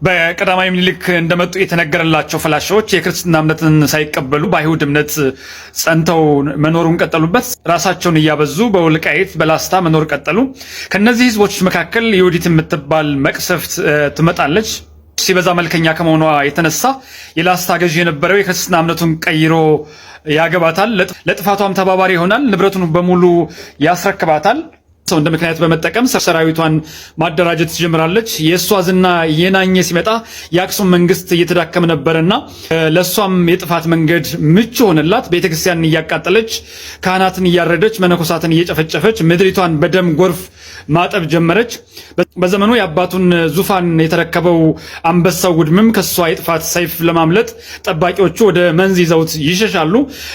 በቀዳማዊ ምኒልክ እንደመጡ የተነገረላቸው ፈላሻዎች የክርስትና እምነትን ሳይቀበሉ በአይሁድ እምነት ጸንተው መኖሩን ቀጠሉበት። ራሳቸውን እያበዙ በወልቃይት በላስታ መኖር ቀጠሉ። ከነዚህ ህዝቦች መካከል ይሁዲት የምትባል መቅሰፍት ትመጣለች። ሲበዛ መልከኛ ከመሆኗ የተነሳ የላስታ ገዢ የነበረው የክርስትና እምነቱን ቀይሮ ያገባታል። ለጥፋቷም ተባባሪ ይሆናል። ንብረቱን በሙሉ ያስረክባታል። ሰው እንደ ምክንያት በመጠቀም ሰራዊቷን ማደራጀት ትጀምራለች። የእሷ ዝና የናኘ ሲመጣ የአክሱም መንግስት እየተዳከመ ነበርና ለእሷም የጥፋት መንገድ ምቹ ሆነላት። ቤተክርስቲያንን እያቃጠለች፣ ካህናትን እያረደች፣ መነኮሳትን እየጨፈጨፈች ምድሪቷን በደም ጎርፍ ማጠብ ጀመረች። በዘመኑ የአባቱን ዙፋን የተረከበው አንበሳው ጉድምም ከሷ የጥፋት ሰይፍ ለማምለጥ ጠባቂዎቹ ወደ መንዝ ይዘውት ይሸሻሉ።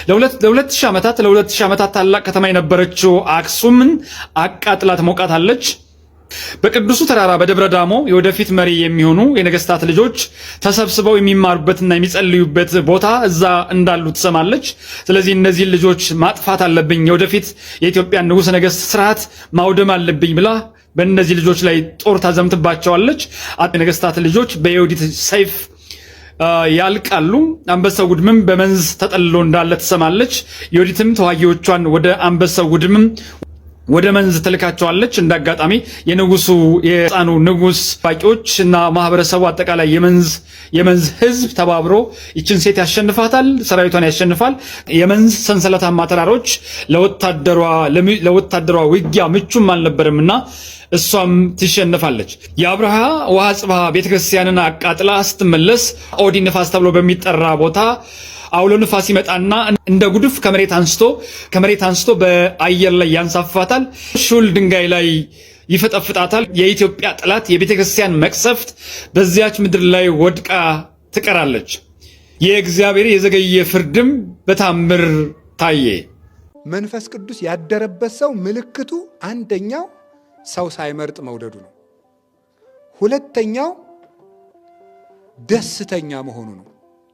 ለሁለት ሺህ ዓመታት ታላቅ ከተማ የነበረችው አክሱምን አቃጥላት ሞቃታለች። በቅዱሱ ተራራ በደብረ ዳሞ የወደፊት መሪ የሚሆኑ የነገስታት ልጆች ተሰብስበው የሚማሩበትና የሚጸልዩበት ቦታ እዛ እንዳሉ ትሰማለች። ስለዚህ እነዚህን ልጆች ማጥፋት አለብኝ፣ የወደፊት የኢትዮጵያ ንጉሠ ነገሥት ስርዓት ማውደም አለብኝ ብላ በእነዚህ ልጆች ላይ ጦር ታዘምትባቸዋለች። የነገስታት ልጆች በይሁዲት ሰይፍ ያልቃሉ። አንበሳው ጉድምም በመንዝ ተጠልሎ እንዳለ ትሰማለች። ይሁዲትም ተዋጊዎቿን ወደ አንበሳው ጉድምም ወደ መንዝ ትልካቸዋለች። እንዳጋጣሚ የህፃኑ ንጉስ ባቂዎች እና ማህበረሰቡ አጠቃላይ የመንዝ ህዝብ ተባብሮ ይችን ሴት ያሸንፋታል፣ ሰራዊቷን ያሸንፋል። የመንዝ ሰንሰለታማ ተራሮች ለወታደሯ ውጊያ ምቹም አልነበረምና እሷም ትሸነፋለች። የአብርሃ ወአጽብሃ ቤተክርስቲያንን አቃጥላ ስትመለስ ኦዲ ንፋስ ተብሎ በሚጠራ ቦታ አውሎ ንፋስ ይመጣና እንደ ጉድፍ ከመሬት አንስቶ በአየር ላይ ያንሳፋታል። ሹል ድንጋይ ላይ ይፈጠፍጣታል። የኢትዮጵያ ጠላት የቤተክርስቲያን መቅሰፍት በዚያች ምድር ላይ ወድቃ ትቀራለች። የእግዚአብሔር የዘገየ ፍርድም በታምር ታየ። መንፈስ ቅዱስ ያደረበት ሰው ምልክቱ አንደኛው ሰው ሳይመርጥ መውደዱ ነው። ሁለተኛው ደስተኛ መሆኑ ነው።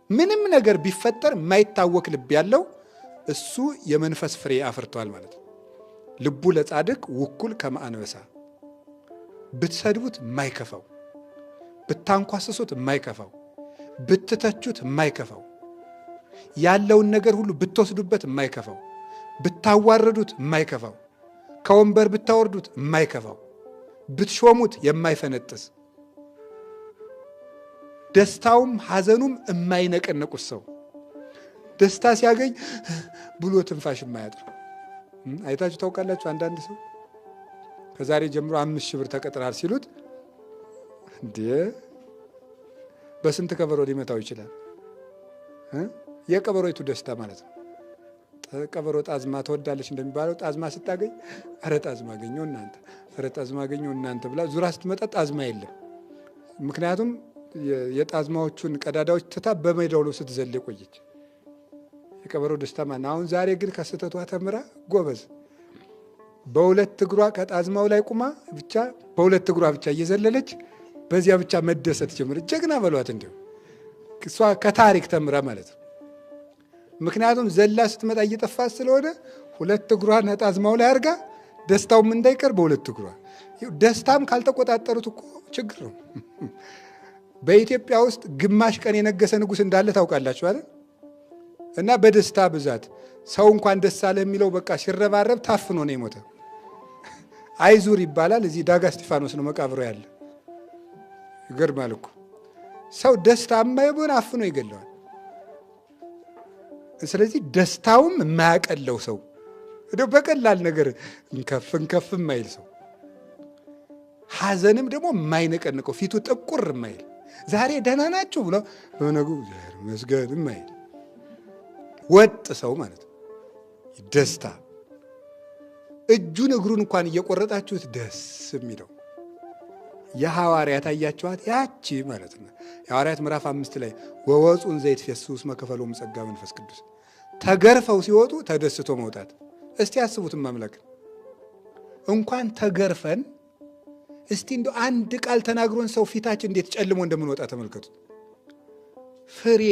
ምንም ነገር ቢፈጠር የማይታወክ ልብ ያለው እሱ የመንፈስ ፍሬ አፍርቷል ማለት ነው። ልቡ ለጻድቅ ውኩል ከመአንበሳ፣ ብትሰድቡት የማይከፋው፣ ብታንኳስሱት የማይከፋው፣ ብትተቹት የማይከፋው፣ ያለውን ነገር ሁሉ ብትወስዱበት የማይከፋው፣ ብታዋረዱት የማይከፋው፣ ከወንበር ብታወርዱት የማይከፋው፣ ብትሾሙት የማይፈነጥስ፣ ደስታውም ሐዘኑም የማይነቀነቁት ሰው፣ ደስታ ሲያገኝ ብሎ ትንፋሽ የማያጥር። አይታችሁ ታውቃላችሁ? አንዳንድ ሰው ከዛሬ ጀምሮ 5,000 ብር ተቀጥራል ሲሉት እንዴ በስንት ከበሮ ሊመታው ይችላል? የቀበሮይቱ ደስታ ማለት ነው። ቀበሮ ጣዝማ ትወዳለች እንደሚባለው ጣዝማ ስታገኝ ኧረ ጣዝማ አገኘው እናንተ፣ ኧረ ጣዝማ አገኘው እናንተ ብላ ዙራ ስትመጣ ጣዝማ የለም። ምክንያቱም የጣዝማዎቹን ቀዳዳዎች ትታ በሜዳው ላይ ስትዘል ቆየች። የቀበሮ ደስታ ማን። አሁን ዛሬ ግን ከስተቷ ተምራ ጎበዝ በሁለት እግሯ ከጣዝማው ላይ ቁማ ብቻ በሁለት እግሯ ብቻ እየዘለለች በዚያ ብቻ መደሰት ጀመረች። ጀግና በሏት። እንዲሁ እሷ ከታሪክ ተምራ ማለት ነው። ምክንያቱም ዘላ ስትመጣ እየጠፋት ስለሆነ ሁለት እግሯ ነጣዝማው ላይ አድርጋ ደስታውም እንዳይቀር በሁለት እግሯ። ደስታም ካልተቆጣጠሩት እኮ ችግር ነው። በኢትዮጵያ ውስጥ ግማሽ ቀን የነገሰ ንጉሥ እንዳለ ታውቃላችሁ አይደል? እና በደስታ ብዛት ሰው እንኳን ደስ አለ የሚለው በቃ ሲረባረብ ታፍኖ ነው የሞተ። አይዙር ይባላል። እዚህ ዳጋ እስጢፋኖስ ነው መቃብሮ ያለ። ይገርማል እኮ ሰው ደስታ የማይሆን አፍኖ ይገለዋል። ስለዚህ ደስታውም የማያቀለው ሰው እንደው በቀላል ነገር እንከፍ የማይል ሰው፣ ሐዘንም ደግሞ የማይነቀንቀው ፊቱ ጥቁር የማይል ዛሬ ደህና ናችሁ ብሎ በነጉ መስገድ የማይል ወጥ ሰው ማለት ነው። ደስታ እጁን እግሩን እንኳን እየቆረጣችሁት ደስ የሚለው የሐዋርያት አያችኋት ያቺ ማለት ነው። የሐዋርያት ምዕራፍ 5 ላይ ወወፁን ዘይትፌስሑ እስመ ከፈሎሙ ጸጋ መንፈስ ቅዱስ፣ ተገርፈው ሲወጡ ተደስቶ መውጣት። እስቲ ያስቡትም ማምላክ እንኳን ተገርፈን እስቲ እንደ አንድ ቃል ተናግሮን ሰው ፊታችን እንዴት ጨልሞ እንደምንወጣ ተመልከቱ። ፍሬ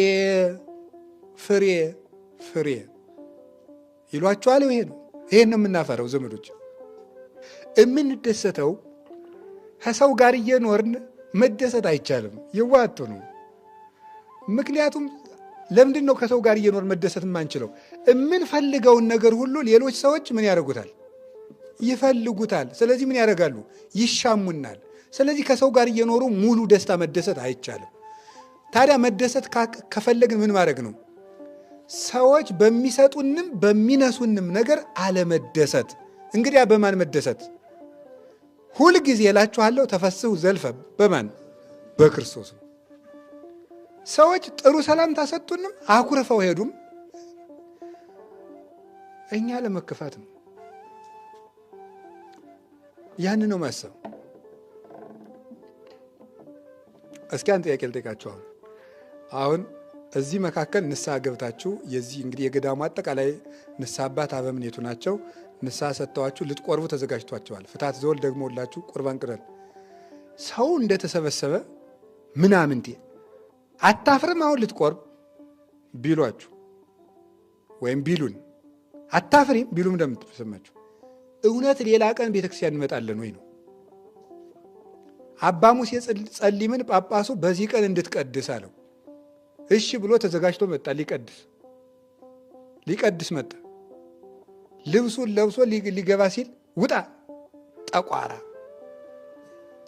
ፍሬ ፍሬ ይሏቸዋል። ይሄ ነው የምናፈረው ዘመዶች። የምንደሰተው ከሰው ጋር እየኖርን መደሰት አይቻልም። ይዋጡ ነው። ምክንያቱም ለምንድን ነው ከሰው ጋር እየኖር መደሰት የማንችለው? የምንፈልገውን ነገር ሁሉ ሌሎች ሰዎች ምን ያደርጉታል? ይፈልጉታል። ስለዚህ ምን ያደርጋሉ? ይሻሙናል። ስለዚህ ከሰው ጋር እየኖሩ ሙሉ ደስታ መደሰት አይቻልም። ታዲያ መደሰት ከፈለግን ምን ማድረግ ነው? ሰዎች በሚሰጡንም በሚነሱንም ነገር አለመደሰት። እንግዲያ በማን መደሰት? ሁል ጊዜ እላችኋለሁ ተፈስሑ ዘልፈ በማን? በክርስቶስ ነው። ሰዎች ጥሩ ሰላምታ ሰጡንም አኩርፈው ሄዱም እኛ ለመከፋት ነው። ያን ነው ማሰብ። እስኪ አንድ ጥያቄ ልጠይቃችሁ። አሁን እዚህ መካከል ንስሐ ገብታችሁ የዚህ እንግዲህ የገዳሙ አጠቃላይ ንስሐ አባት አበምኔቱ ናቸው። ንስሐ ሰጥተዋችሁ ልትቆርቡ ተዘጋጅቷቸዋል። ፍታት ዘወል ደግሞ ሁላችሁ ቁርባን ቅረን። ሰው እንደተሰበሰበ ምናምንቴ አታፍርም? አሁን ልትቆርብ ቢሏችሁ ወይም ቢሉን አታፍሪም ቢሉም እንደምትሰማችሁ እውነት ሌላ ቀን ቤተክርስቲያን እንመጣለን ወይ ነው? አባ ሙሴ ጸሊምን ጳጳሱ በዚህ ቀን እንድትቀድስ አለው። እሺ ብሎ ተዘጋጅቶ መጣ። ሊቀድስ መጣ። ልብሱን ለብሶ ሊገባ ሲል ውጣ ጠቋራ፣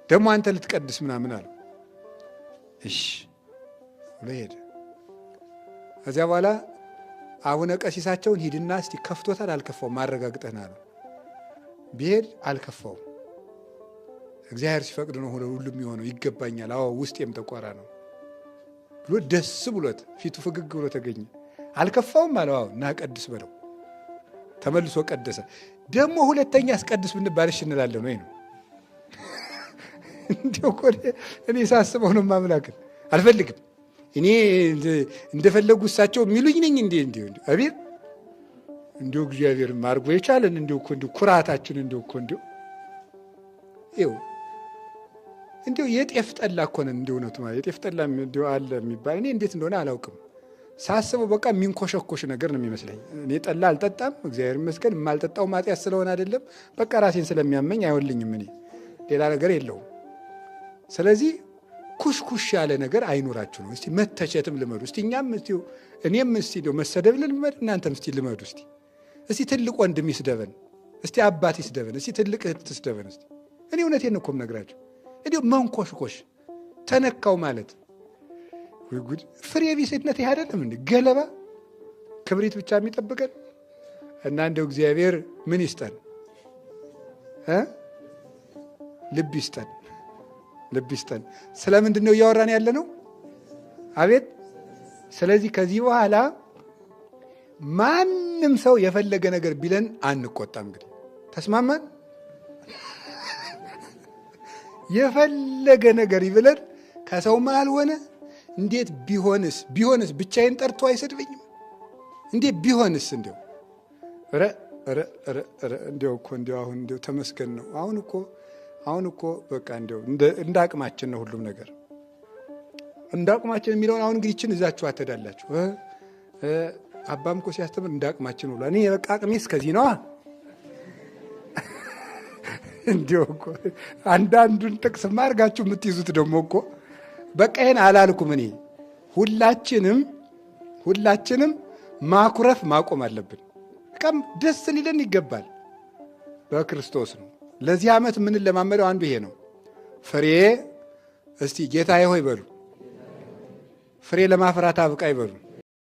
ደግሞ አንተ ልትቀድስ ምናምን አለው። እሺ ብሎ ሄደ። ከዚያ በኋላ አቡነ ቀሲሳቸውን ሂድና እስቲ ከፍቶታል አልከፋውም አረጋግጠን አለው። ቢሄድ አልከፋውም። እግዚአብሔር ሲፈቅድ ነው ሁሉም የሆነው። ይገባኛል፣ አዎ ውስጤም ጠቋራ ነው ብሎ ደስ ብሎት ፊቱ ፍግግ ብሎ ተገኘ። አልከፋውም አለው። አዎ እና ቀድስ በለው። ተመልሶ ቀደሰ። ደግሞ ሁለተኛ አስቀድስ ብንባል እሺ እንላለን ወይ ነው? እንዲያው እኮ እኔ ሳስበው ነው ማምላክን አልፈልግም። እኔ እንደፈለጉ እሳቸው የሚሉኝ ነኝ እንዴ አቤት እንዲሁ እግዚአብሔር ማርጎ የቻለን እንዲሁ እኮ እንዲሁ ኩራታችን እንዲሁ እኮ እንዲሁ የጤፍ ጠላ እኮ ነን። እንዲሁ እውነቱ ማለት የጤፍ ጠላ እንዲሁ አለ የሚባል እኔ እንዴት እንደሆነ አላውቅም። ሳስበው በቃ የሚንኮሸኮሽ ነገር ነው የሚመስለኝ። እኔ ጠላ አልጠጣም፣ እግዚአብሔር ይመስገን። የማልጠጣው ማጥያት ስለሆነ አይደለም፣ በቃ ራሴን ስለሚያመኝ አይወልኝም። እኔ ሌላ ነገር የለውም። ስለዚህ ኩሽኩሽ ያለ ነገር አይኖራችሁ ነው። እስቲ መተቸትም ልመዱ። እስቲ እኔም እስቲ መሰደብ ልመድ፣ እናንተም እስቲ ልመዱ። እስቲ ትልቅ ወንድም ይስደበን፣ እስቲ አባት ይስደበን፣ እስቲ ትልቅ እህት ትስደበን። እስቲ እኔ እውነቴን እኮ የምነግራችሁ እንዲሁ መንኮሽኮሽ ተነካው ማለት ወይ ጉድ! ፍሬ ቢስነት ይህ አይደለም እንዴ? ገለባ ክብሪት ብቻ የሚጠብቀን እና እንደው እግዚአብሔር ምን ይስጠን? ልብ ይስጠን፣ ልብ ይስጠን። ስለምንድን ነው እያወራን ያለ ነው? አቤት። ስለዚህ ከዚህ በኋላ ማንም ሰው የፈለገ ነገር ቢለን አንቆጣም። እንግዲህ ተስማማን? የፈለገ ነገር ይብለን ከሰው መሃል ሆነ እንዴት ቢሆንስ ብቻዬን ጠርቶ አይሰድበኝም? እንዴት ቢሆንስ እንዲያው እንዲያው እኮ እንዲያው አሁን እንዲያው ተመስገን ነው። አሁን እኮ በቃ እንዲያው እንደ አቅማችን ነው ሁሉም ነገር እንደ አቅማችን የሚለውን አሁን እንግዲህ እችን እዛችሁ አትሄዳላችሁ። አባም እኮ ሲያስተምር እንደ አቅማችን ብሏል። እኔ በቃ አቅሜ እስከዚህ ነዋ። እንዲያው እኮ አንዳንዱን ጥቅስ ማርጋችሁ የምትይዙት ደግሞ እኮ በቃ ይሄን አላልኩም እኔ። ሁላችንም ማኩረፍ ማቆም አለብን። በቃም ደስ ሊለን ይገባል። በክርስቶስ ነው። ለዚህ ዓመት ምን ለማመደው አንዱ ይሄ ነው። ፍሬ እስቲ ጌታዬ ሆይ በሉ። ፍሬ ለማፍራት አብቃ ይበሉ።